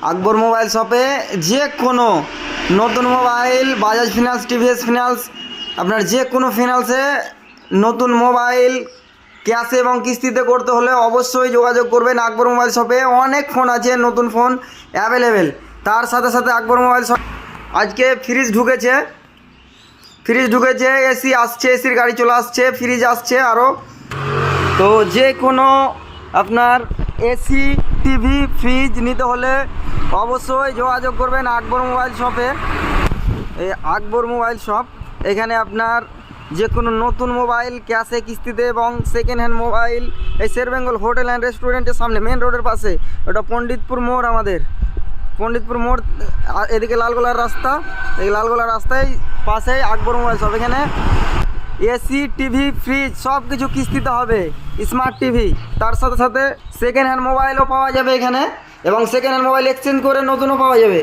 আকবর mobile শপে যে কোনো নতুন mobile, Bajaj finance, TVS finance, আপনার যে কোনো ফিনান্সে নতুন মোবাইল ক্যাশে এবং কিস্তিতে করতে হলে অবশ্যই যোগাযোগ করবেন আকবর মোবাইল শপে। অনেক ফোন আছে, নতুন ফোন অ্যাভেলেবেল। তার সাথে সাথে আকবর মোবাইল শপ আজকে ফ্রিজ ঢুকেছে, এসি আসছে, এসির গাড়ি চলে আসছে, ফ্রিজ আসছে আরও। তো যে কোনো আপনার এসি, টিভি, ফ্রিজ নিতে হলে অবশ্যই যোগাযোগ করবেন আকবর মোবাইল শপে। এই আকবর মোবাইল শপ, এখানে আপনার যে কোনো নতুন মোবাইল ক্যাশে, কিস্তিতে এবং সেকেন্ড হ্যান্ড মোবাইল। এই শেরবেঙ্গল হোটেল অ্যান্ড রেস্টুরেন্টের সামনে মেন রোডের পাশে, ওটা পণ্ডিতপুর মোড়, আমাদের পণ্ডিতপুর মোড়, এদিকে লালগোলার রাস্তা, এই লালগোলার রাস্তায় পাশেই আকবর মোবাইল শপ। এখানে এসি, টিভি, ফ্রিজ সব কিছু কিস্তিতে হবে, স্মার্ট টিভি। তার সাথে সাথে সেকেন্ড হ্যান্ড মোবাইলও পাওয়া যাবে এখানে, এবং সেকেন্ড হ্যান্ড মোবাইল এক্সচেঞ্জ করে নতুনও পাওয়া যাবে।